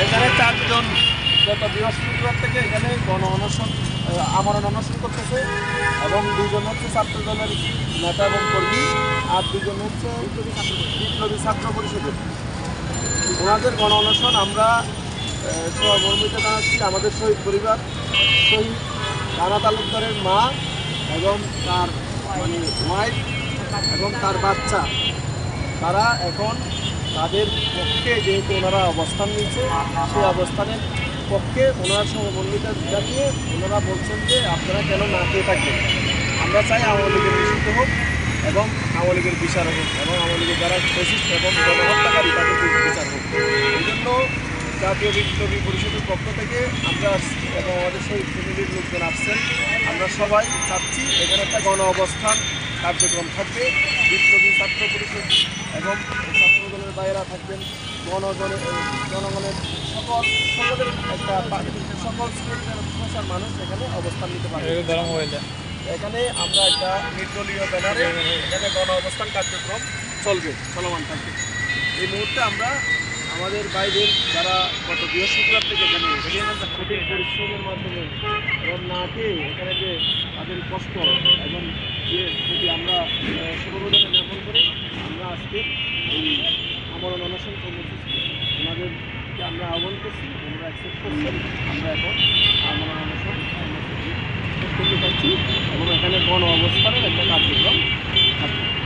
এখানে 4 জন গত বৃহস্পতিবার থেকে এখানে আমরণ অনশন করতেছে এবং 2 জন হচ্ছে ছাত্র দলের নেতা এবং কর্মী আর 2 জন হচ্ছে বিপ্লবী ছাত্র পরিষদের। ওনাদের গণ অনশন আমরা সহমর্মিতা জানাচ্ছি আমাদের শহীদ পরিবার, শহীদ রানা তালুকদারের মা এবং তার ওয়াইফ এবং তার বাচ্চা, তারা এখন তাদের পক্ষে যেহেতু ওনারা অবস্থান নিচ্ছে সেই অবস্থানের পক্ষে ওনারা সহমর্মিতা জানিয়ে ওনারা বলছেন যে আপনারা কেন না খেয়ে থাকবেন। আমরা চাই আওয়ামী লীগের নিষিদ্ধ হোক এবং আওয়ামী লীগের বিচার হোক এবং আওয়ামী লীগের যারা ফ্যাসিস্ট এবং গণহত্যাকারী তাদের বিচার হোক। এই জন্য জাতীয় বিপ্লবী পরিষদের পক্ষ থেকে আমরা আসছি এবং আমাদের শহীদ ফ্যামিলির লোকজন আসছেন। আমরা সবাই চাচ্ছি এখানে একটা গণ অবস্থান কার্যক্রম থাকবে। বিপ্লবী ছাত্র পরিষদ এবং ছাত্রদলের বাইরা থাকবেন, জনগণের সকলের একটা সকল ভাষার মানুষ এখানে অবস্থান নিতে পারবে। এখানে আমরা একটা নির্দলীয় ব্যানারে এখানে গণ অবস্থান কার্যক্রম চলমান থাকবে। এই মুহূর্তে আমরা আমাদের বাইরের যারা গত বৃহস্পতিবার থেকে এখানে কঠিন পরিশ্রমের মাধ্যমে এবং না খেয়ে এখানে যে তাদের কষ্ট এবং যদি আমরা সমবেদনা জ্ঞাপন করে আমরা আজকে এই আমরণ অনশন কর্মসূচি ওনাদেরকে আমরা আহ্বান করছি, ওনারা অ্যাকসেপ্ট করছেন। আমরা এখন আমরণ অনশন কর্মসূচি করতে পারছি এবং এখানে গণ অবস্থানের একটা কার্যক্রম থাকবে।